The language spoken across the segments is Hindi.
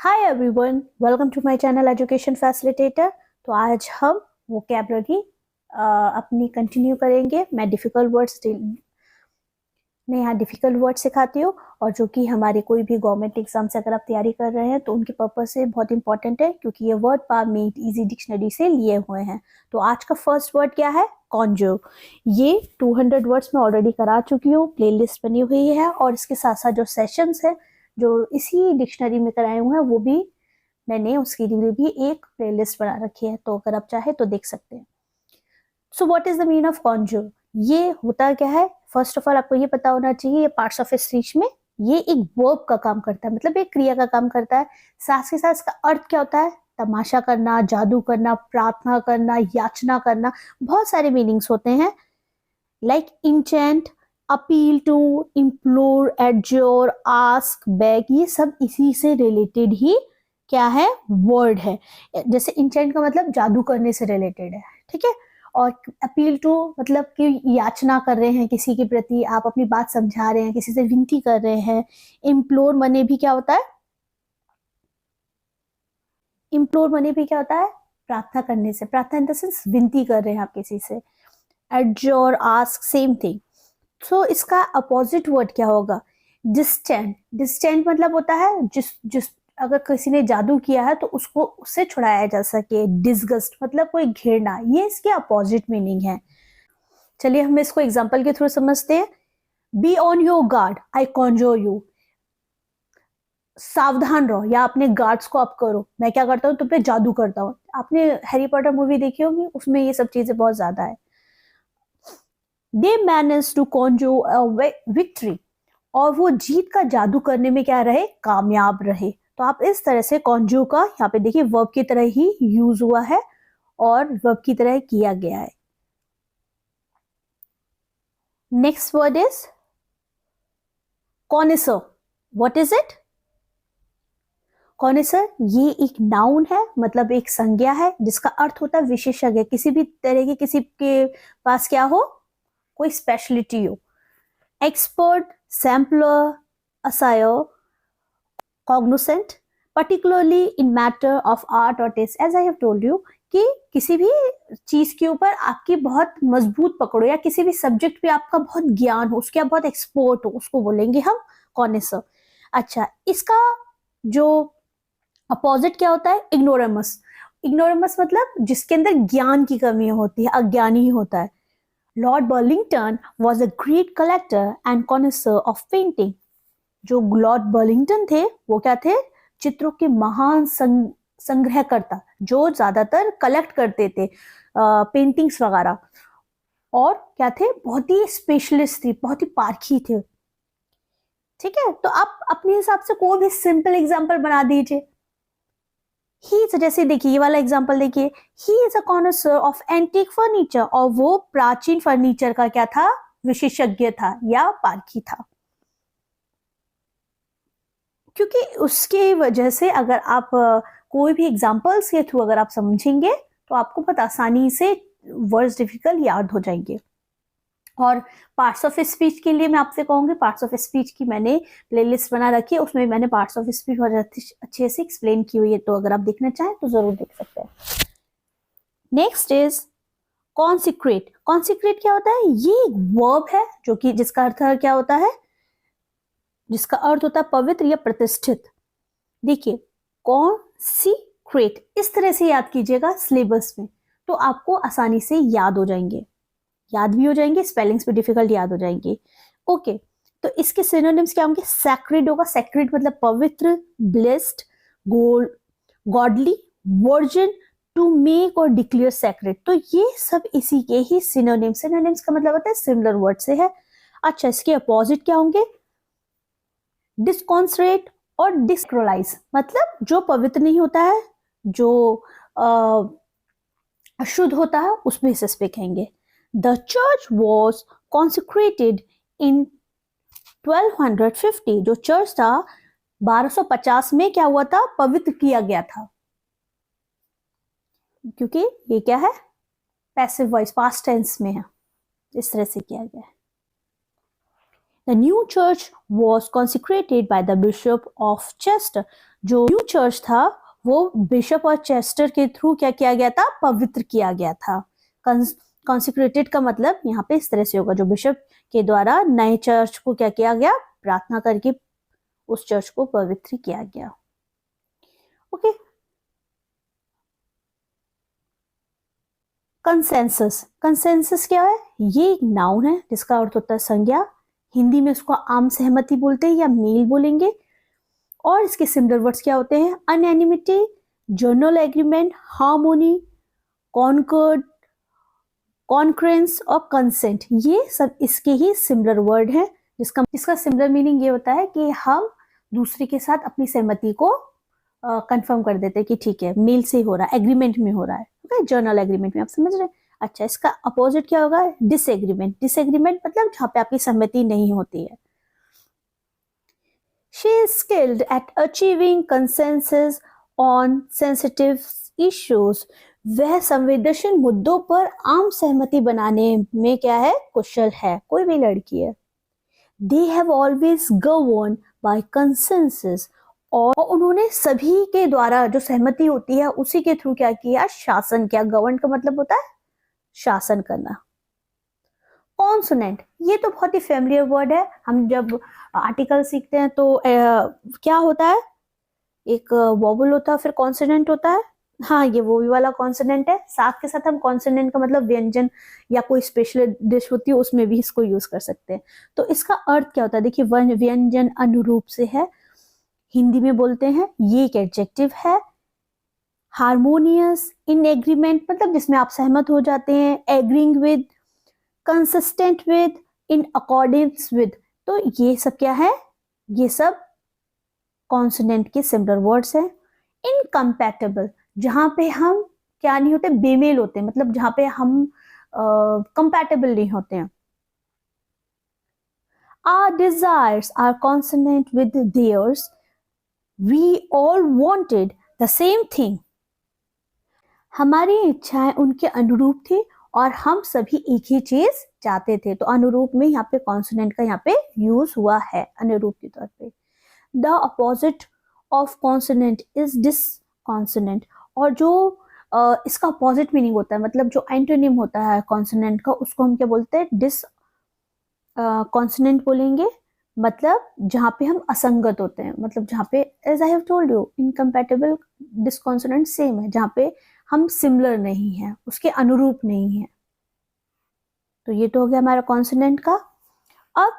Hi everyone, welcome to my channel education facilitator. तो आज हम वोकैबलरी अपनी कंटिन्यू करेंगे। मैं यहाँ डिफ़िकल्ट वर्ड सिखाती हूँ और जो कि हमारे कोई भी गवर्नमेंट एग्जाम से अगर आप तैयारी कर रहे हैं तो उनके पर्पज से बहुत इंपॉर्टेंट है, क्योंकि ये word power made easy dictionary से लिए हुए हैं। तो आज का फर्स्ट वर्ड क्या है? कॉन्जो। ये 200 वर्ड्स में ऑलरेडी करा चुकी हूँ, प्लेलिस्ट बनी हुई है और इसके साथ साथ जो सेशंस है जो इसी डिक्शनरी में कराए हुए हैं वो भी मैंने उसके लिए भी एक प्लेलिस्ट बना रखी है, तो अगर आप चाहे तो देख सकते हैं। So what is the mean of conjure? ये होता क्या है? फर्स्ट ऑफ ऑल आपको ये पता होना चाहिए, ये पार्ट्स ऑफ स्पीच में ये एक वर्ब का काम करता है, मतलब एक क्रिया का काम करता है। साथ के साथ इसका अर्थ क्या होता है? तमाशा करना, जादू करना, प्रार्थना करना, याचना करना, बहुत सारे मीनिंग्स होते हैं। Like enchant, appeal to, implore, adjure, ask, beg, ये सब इसी से रिलेटेड ही क्या है? वर्ड है। जैसे इंचेंट का मतलब जादू करने से रिलेटेड है, ठीक है। और अपील टू मतलब कि याचना कर रहे हैं किसी के प्रति, आप अपनी बात समझा रहे हैं, किसी से विनती कर रहे हैं। इम्प्लोर मने भी क्या होता है? इम्प्लोर मने भी क्या होता है? प्रार्थना करने से, प्रार्थना इन द सेंस विनती कर रहे हैं आप किसी से। एडज्योर, आस्क, सेम थिंग। सो इसका अपोजिट वर्ड क्या होगा? डिस्टेंट। डिस्टेंट मतलब होता है जिस जिस अगर किसी ने जादू किया है तो उसको उससे छुड़ाया जा सके। डिसगस्ट मतलब कोई घृणा, ये इसके अपोजिट मीनिंग है। चलिए हम इसको एग्जांपल के थ्रू समझते हैं। Be on your guard, I conjure you. सावधान रहो या अपने गार्ड्स को अप करो, मैं क्या करता हूँ तुम पे जादू करता हूँ। आपने हैरी पॉटर मूवी देखी होगी, उसमें ये सब चीजें बहुत ज्यादा है। दे मैनेज टू कॉन्जोर विक्ट्री, और वो जीत का जादू करने में क्या रहे? कामयाब रहे। तो आप इस तरह से कॉन्जू का यहाँ पे देखिए वर्ब की तरह ही यूज हुआ है और वर्ब की तरह किया गया है। Next word is connoisseur. What is it? Connoisseur ये एक नाउन है, मतलब एक संज्ञा है जिसका अर्थ होता है विशेषज्ञ। किसी भी तरह की किसी के पास क्या हो? कोई स्पेशलिटी हो। Expert, sampler, assayer, cognoscente, particularly in matter of art or taste, as I have told you कि किसी भी चीज के ऊपर आपकी बहुत मजबूत पकड़ हो या किसी भी सब्जेक्ट पे आपका बहुत ज्ञान हो, उसके आप बहुत एक्सपर्ट हो, उसको बोलेंगे हम कॉनिसर। अच्छा, इसका जो अपोजिट क्या होता है? इग्नोरेमस। इग्नोरेमस मतलब जिसके अंदर ज्ञान की कमी होती है, अज्ञानी होता है। Lord Burlington was a great collector and connoisseur of painting. जो लॉर्ड बर्लिंगटन थे वो क्या थे? चित्रों के महान संग्रहकर्ता, जो ज्यादातर कलेक्ट करते थे पेंटिंग्स वगैरह, और क्या थे? बहुत ही स्पेशलिस्ट थे, बहुत ही पारखी थे। ठीक है, तो आप अपने हिसाब से कोई भी सिंपल एग्जांपल बना दीजिए। ही जैसे देखिए ये वाला एग्जांपल देखिए, he is a connoisseur of antique furniture, और वो प्राचीन फर्नीचर का क्या था? विशेषज्ञ था या पारखी था। क्योंकि उसके वजह से अगर आप कोई भी एग्जांपल्स के थ्रू अगर आप समझेंगे तो आपको बहुत आसानी से वर्ड्स डिफिकल्ट याद हो जाएंगे। और पार्ट्स ऑफ स्पीच के लिए मैं आपसे कहूंगी, पार्ट्स ऑफ स्पीच की मैंने प्लेलिस्ट बना रखी है, उसमें मैंने पार्ट्स ऑफ स्पीच बहुत अच्छे से एक्सप्लेन की हुई है, तो अगर आप देखना चाहें तो जरूर देख सकते हैं। Next is consecrate. कॉन्सिक्रेट क्या होता है? ये एक वर्ब है जो कि जिसका अर्थ क्या होता है? जिसका अर्थ होता है पवित्र या प्रतिष्ठित। देखिए कॉन्सिक्रेट इस तरह से याद कीजिएगा सिलेबस में, तो आपको आसानी से याद हो जाएंगे, याद भी हो जाएंगे, स्पेलिंग्स भी डिफिकल्ट याद हो जाएंगे। ओके, तो इसके सिनोनिम्स क्या होंगे? सैक्रेड होगा, सैक्रेड मतलब पवित्र, blessed, godly, virgin, to make और डिक्लेयर सैक्रेड। तो ये सब इसी के ही सिनोनिम्स। सिनोनिम्स का मतलब होता है सिमिलर वर्ड से है। अच्छा, इसके अपोजिट क्या होंगे? डिस्कॉन्सरेट और डिस्क्रोलाइज, मतलब जो पवित्र नहीं होता है, जो अशुद्ध होता है, उस बेसिस पे कहेंगे। द चर्च वॉज कॉन्सिक्रेटेड इन 1250। जो चर्च था 1250 में क्या हुआ था? पवित्र किया गया था। क्योंकि ये क्या है? पैसिव वॉइस, पास्ट टेंस में है, इस तरह से किया गया है। The new church was consecrated by the bishop of Chester. जो न्यू चर्च था वो बिशप और चेस्टर के थ्रू क्या किया गया था, पवित्र किया गया था। कॉन्सिक्रेटेड का मतलब यहाँ पे इस तरह से होगा, जो बिशप के द्वारा नए चर्च को क्या किया गया, प्रार्थना करके उस चर्च को पवित्र किया गया। Okay, consensus. कंसेंसस क्या है? ये एक नाउन है जिसका अर्थ होता है संज्ञा। हिंदी में उसको आम सहमति बोलते हैं या मेल बोलेंगे। और इसके सिमिलर वर्ड्स क्या होते हैं? Unanimity, general agreement, harmony, concord, concurrence और कंसेंट, ये सब इसके ही सिमिलर वर्ड हैं, जिसका सिमिलर मीनिंग ये होता है कि हम दूसरे के साथ अपनी सहमति को कंफर्म कर देते हैं कि ठीक है, मेल से हो रहा है, एग्रीमेंट में हो रहा है। ओके, जर्नल एग्रीमेंट में, आप समझ रहे हैं? अच्छा, इसका अपोजिट क्या होगा? डिसएग्रीमेंट। डिसएग्रीमेंट मतलब जहाँ पे आपकी सहमति नहीं होती है। She is skilled at achieving consensus on sensitive issues. वह संवेदनशील मुद्दों पर आम सहमति बनाने में क्या है? कुशल है। कोई भी लड़की है। They have always governed by consensus. और उन्होंने सभी के द्वारा जो सहमति होती है उसी के थ्रू क्या किया? शासन किया। गवर्न का मतलब होता है शासन करना। कॉन्सोनेंट, ये तो बहुत ही फेमिलियर वर्ड है। हम जब आर्टिकल सीखते हैं तो क्या होता है? एक वोवल होता है, फिर कॉन्सोनेंट होता है। हाँ, ये वो वाला कॉन्सोनेंट है। साथ के साथ हम कॉन्सोनेंट का मतलब व्यंजन या कोई स्पेशल डिश होती है उसमें भी इसको यूज कर सकते हैं। तो इसका अर्थ क्या होता है? देखिए, व्यंजन अनुरूप से है, हिंदी में बोलते हैं। ये एक एडजेक्टिव है। हार्मोनियस, इन एग्रीमेंट मतलब जिसमें आप सहमत हो जाते हैं। Agreeing with, consistent with, in accordance with. तो ये सब क्या है? ये सब कॉन्सोनेंट के सिमिलर वर्ड्स हैं। इनकम्पैटिबल, जहां पे हम क्या नहीं होते? बेमेल होते हैं, मतलब जहां पे हम कंपैटिबल नहीं होते हैं। Our desires are consonant with theirs. We all wanted the same thing. हमारी इच्छाएं उनके अनुरूप थी और हम सभी एक ही चीज चाहते थे। तो अनुरूप में यहाँ पे कॉन्सोनेंट का यहाँ पे यूज हुआ है अनुरूप के तौर पे। The opposite of consonant is disconsonant. और जो इसका अपोजिट मीनिंग होता है, मतलब जो एंटोनिम होता है कॉन्सोनेंट का, उसको हम क्या बोलते हैं? डिस कॉन्सोनेंट बोलेंगे। मतलब जहाँ पे हम असंगत होते हैं, मतलब जहाँ पे, as I have told you, incompatible, disconsonant same है, जहाँ पे हम सिमिलर नहीं है, उसके अनुरूप नहीं है। तो ये तो हो गया हमारा कॉन्सोनेंट का। अब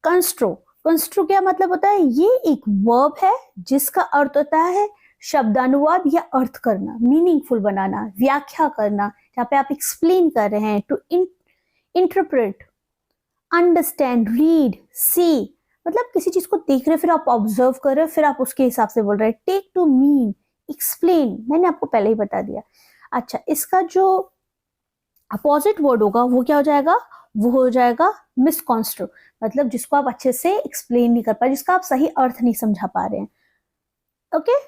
कंस्ट्रो। कंस्ट्रो क्या मतलब होता है? ये एक वर्ब है जिसका अर्थ होता है शब्दानुवाद या अर्थ करना, मीनिंगफुल बनाना, व्याख्या करना। जहाँ पे आप एक्सप्लेन कर रहे हैं। टू इंटरप्रेट, अंडरस्टैंड, रीड, सी, मतलब किसी चीज को देख रहे हैं, फिर आप ऑब्जर्व कर रहे हो, फिर आप उसके हिसाब से बोल रहे हैं। टेक टू मीन, एक्सप्लेन, मैंने आपको पहले ही बता दिया। अच्छा, इसका जो अपोजिट वर्ड होगा वो क्या हो जाएगा? वो हो जाएगा मिसकॉन्स्ट्रो, मतलब जिसको आप अच्छे से एक्सप्लेन नहीं कर पा रहे, जिसका आप सही अर्थ नहीं समझा पा रहे हैं। ओके,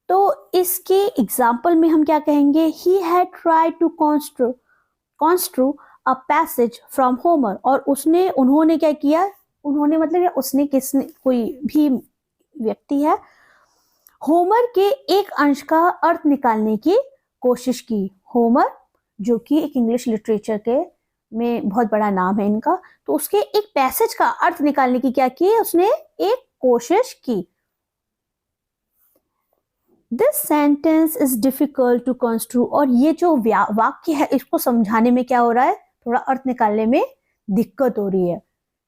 तो इसके एग्जाम्पल में हम क्या कहेंगे? He had tried to construe a passage from Homer. और उन्होंने क्या किया? उन्होंने मतलब उसने, किसने, कोई भी व्यक्ति है, होमर के एक अंश का अर्थ निकालने की कोशिश की। होमर जो कि एक इंग्लिश लिटरेचर के में बहुत बड़ा नाम है इनका, तो उसके एक पैसेज का अर्थ निकालने की क्या की? उसने एक कोशिश की। This sentence is difficult to construe. और ये जो वाक्य है, इसको समझाने में क्या हो रहा है? थोड़ा अर्थ निकालने में दिक्कत हो रही है,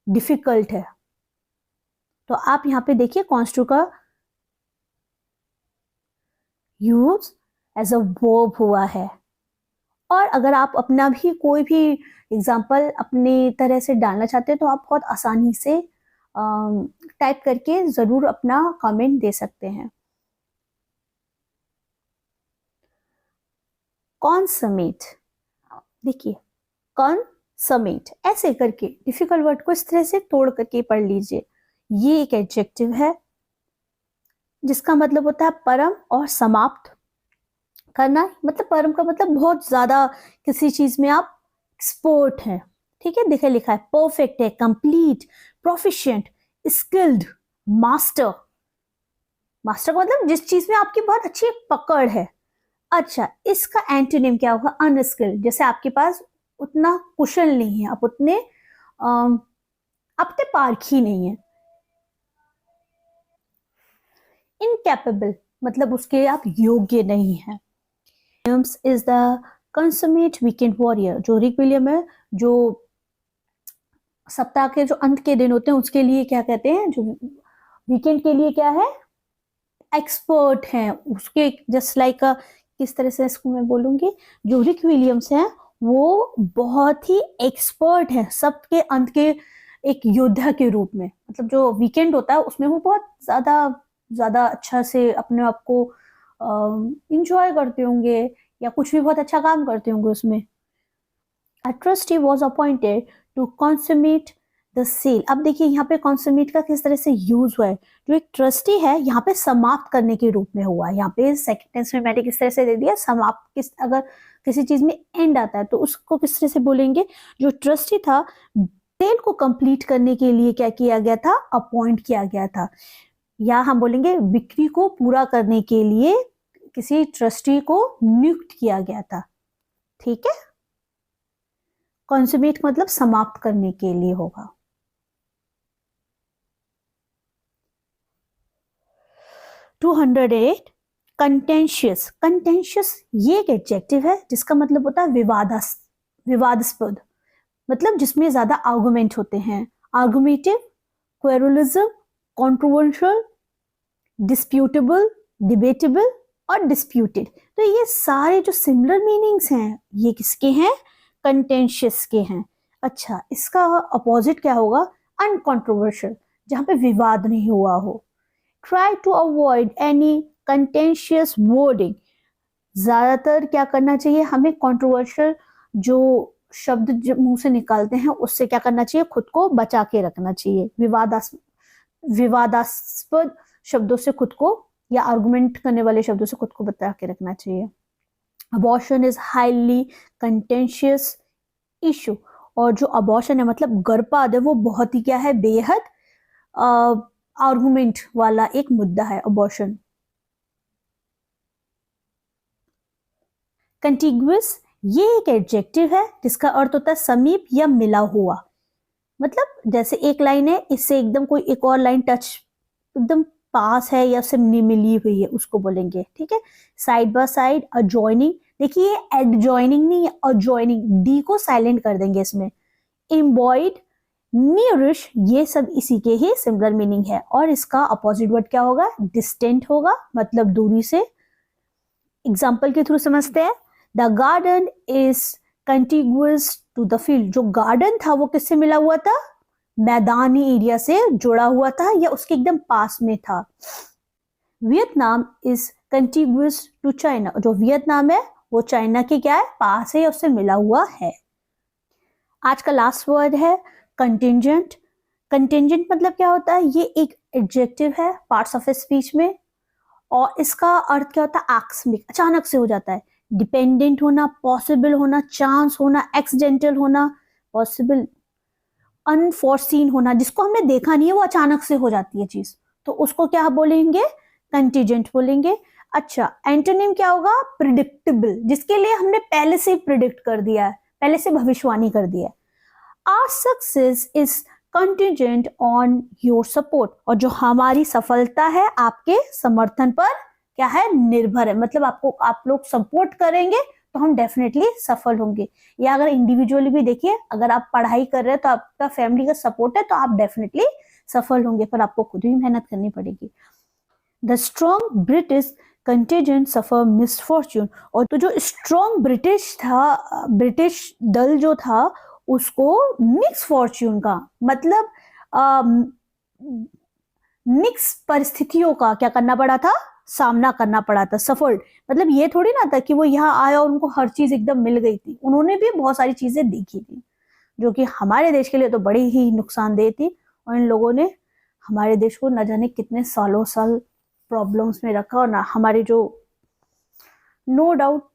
डिफिकल्ट है। तो आप यहाँ पे देखिए, कंस्ट्रू का यूज एज अ वर्ब हुआ है। और अगर आप अपना भी कोई भी एग्जाम्पल अपनी तरह से डालना चाहते हैं तो आप बहुत आसानी से टाइप करके जरूर अपना कमेंट दे सकते हैं। कॉन्समेट, देखिए, कॉन्समेट ऐसे करके डिफिकल्ट वर्ड को इस तरह से तोड़ करके पढ़ लीजिए। ये एक एडजेक्टिव है जिसका मतलब होता है परम और समाप्त करना। मतलब परम का मतलब बहुत ज्यादा किसी चीज में आप एक्सपर्ट हैं। ठीक है, देखिए लिखा है परफेक्ट है, complete, proficient, skilled, master. Master का मतलब जिस चीज में आपकी बहुत अच्छी पकड़ है। अच्छा, इसका एंटोनिम क्या होगा? अनस्किल्ड, जैसे आपके पास उतना कुशल नहीं है, आप उतने अपने पारखी नहीं है। इनकैपेबल मतलब उसके आप योग्य नहीं है। Williams is the consummate weekend warrior. जो रिक विलियम है, जो सप्ताह के जो अंत के दिन होते हैं उसके लिए क्या कहते हैं, जो वीकेंड के लिए क्या है, एक्सपर्ट हैं उसके। जस्ट लाइक किस तरह से इसको मैं बोलूंगी, जो रिक विलियम्स हैं वो बहुत ही एक्सपर्ट हैं सबके अंत के एक योद्धा के रूप में। मतलब जो वीकेंड होता है उसमें वो बहुत ज्यादा ज्यादा अच्छा से अपने आप को इंजॉय करते होंगे या कुछ भी बहुत अच्छा काम करते होंगे उसमें। A trustee was appointed to consummate the sale। अब देखिए यहाँ पे consummate का किस तरह से यूज हुआ है। जो एक ट्रस्टी है यहाँ पे समाप्त करने के रूप में हुआ है। यहाँ पे सेंटेंस में मैंने किस तरह से दे दिया, समाप्त। किस अगर किसी चीज में एंड आता है तो उसको किस तरह से बोलेंगे? जो ट्रस्टी था सेल को कंप्लीट करने के लिए क्या किया गया था? अपॉइंट किया गया था। या हम बोलेंगे बिक्री को पूरा करने के लिए किसी ट्रस्टी को नियुक्त किया गया था। ठीक है, कंसुमेट मतलब समाप्त करने के लिए होगा। 208 कंटेंशियस। कंटेंशियस ये एक एडजेक्टिव है जिसका मतलब होता है विवादास्पद, मतलब जिसमें ज्यादा आर्गुमेंट होते हैं। आर्गुमेटिव, क्वेरुलिज्म, कंट्रोवर्शियल, डिस्प्यूटेबल, डिबेटेबल और डिस्प्यूटेड। तो ये सारे जो सिमिलर मीनिंग्स हैं ये किसके हैं? कंटेंशियस के हैं। अच्छा, इसका अपोजिट क्या होगा? अनकंट्रोवर्शियल, जहां पे विवाद नहीं हुआ हो। Try to avoid any contentious wording. ज्यादातर क्या करना चाहिए हमें? कंट्रोवर्शियल जो शब्द मुंह से निकालते हैं उससे क्या करना चाहिए? खुद को बचा के रखना चाहिए। विवादास्पद शब्दों से खुद को, या आर्गुमेंट करने वाले शब्दों से खुद को बचा के रखना चाहिए। Abortion is highly contentious issue. और जो अबॉर्शन है मतलब गर्भपात है वो बहुत ही क्या है? बेहद आर्गुमेंट वाला एक मुद्दा है अबॉर्शन। कंटिग्युअस ये एक एडजेक्टिव है जिसका अर्थ होता है समीप या मिला हुआ। मतलब जैसे एक लाइन है, इससे एकदम कोई एक और लाइन टच एकदम पास है या उससे मिली हुई है, उसको बोलेंगे। ठीक है, साइड बाय साइड, अजॉइनिंग। देखिए एडजॉइनिंग नहीं, अजॉइनिंग, डी को साइलेंट कर देंगे इसमें। एम्बॉयड, नियरिश, ये सब इसी के ही सिमिलर मीनिंग है। और इसका अपोजिट वर्ड क्या होगा? डिस्टेंट होगा, मतलब दूरी से। एग्जाम्पल के थ्रू समझते हैं। The garden is contiguous to the field. जो गार्डन था वो किससे मिला हुआ था? मैदानी एरिया से जुड़ा हुआ था या उसके एकदम पास में था। Vietnam is contiguous to China. जो वियतनाम है वो चाइना के क्या है? पास है या उससे मिला हुआ है। आज का लास्ट वर्ड है कंटिंजेंट। कंटिंजेंट मतलब क्या होता है? ये एक एडजेक्टिव है पार्ट्स ऑफ ए स्पीच में, और इसका अर्थ क्या होता है? आकस्मिक, अचानक से हो जाता है। डिपेंडेंट होना, पॉसिबल होना, चांस होना, एक्सीडेंटल होना, पॉसिबल, अनफोर्सीन होना, जिसको हमने देखा नहीं है वो अचानक से हो जाती है चीज, तो उसको क्या बोलेंगे? कंटिजेंट बोलेंगे। अच्छा, एंटोनिम क्या होगा? प्रिडिक्टेबल, जिसके लिए हमने पहले से प्रिडिक्ट कर दिया है, पहले से भविष्यवाणी कर दिया है। Our success is contingent on your support. और जो हमारी सफलता है आपके समर्थन पर क्या है? निर्भर है। मतलब आपको, आप लोग सपोर्ट करेंगे तो हम डेफिनेटली सफल होंगे। या अगर इंडिविजुअली भी देखिए, अगर आप पढ़ाई कर रहे हैं तो आपका फैमिली का सपोर्ट है तो आप डेफिनेटली सफल होंगे, पर आपको खुद ही मेहनत करनी पड़ेगी। The strong British contingent suffer misfortune. और तो जो स्ट्रॉन्ग ब्रिटिश था, ब्रिटिश दल जो था उसको मिक्स फॉर्च्यून का मतलब मिक्स परिस्थितियों का क्या करना पड़ा था? सामना करना पड़ा था। सफर्ड मतलब ये थोड़ी ना था कि वो यहाँ आया और उनको हर चीज एकदम मिल गई थी। उन्होंने भी बहुत सारी चीजें देखी थी जो कि हमारे देश के लिए तो बड़ी ही नुकसानदेह थी, और इन लोगों ने हमारे देश को न जाने कितने सालों साल प्रॉब्लम्स में रखा। और ना हमारे जो नो डाउट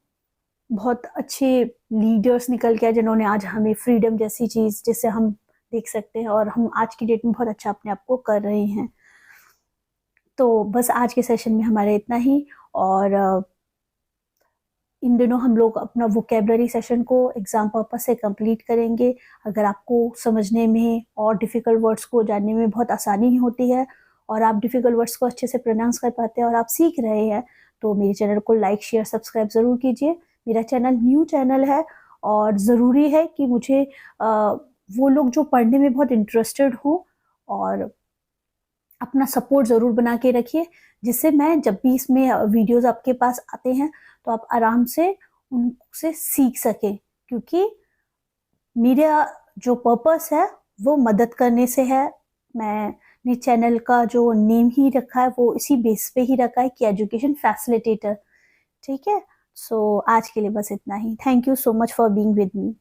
बहुत अच्छे लीडर्स निकल के आए जिन्होंने आज हमें फ्रीडम जैसी चीज, जिससे हम देख सकते हैं, और हम आज की डेट में बहुत अच्छा अपने आप को कर रहे हैं। तो बस आज के सेशन में हमारे इतना ही, और इन दिनों हम लोग अपना वोकेबलरी सेशन को एग्जाम पर्पस से कंप्लीट करेंगे। अगर आपको समझने में और डिफ़िकल्ट वर्ड्स को जानने में बहुत आसानी होती है, और आप डिफ़िकल्ट वर्ड्स को अच्छे से प्रोनाउंस कर पाते हैं और आप सीख रहे हैं, तो मेरे चैनल को लाइक शेयर सब्सक्राइब ज़रूर कीजिए। मेरा चैनल न्यू चैनल है, और ज़रूरी है कि मुझे वो लोग जो पढ़ने में बहुत इंटरेस्टेड हो, और अपना सपोर्ट ज़रूर बना के रखिए, जिससे मैं जब भी इसमें वीडियोस आपके पास आते हैं तो आप आराम से उनसे सीख सकें, क्योंकि मेरा जो पर्पस है वो मदद करने से है। मैंने चैनल का जो नेम ही रखा है वो इसी बेस पे ही रखा है कि एजुकेशन फैसिलिटेटर। ठीक है, सो आज के लिए बस इतना ही। Thank you so much for being with me.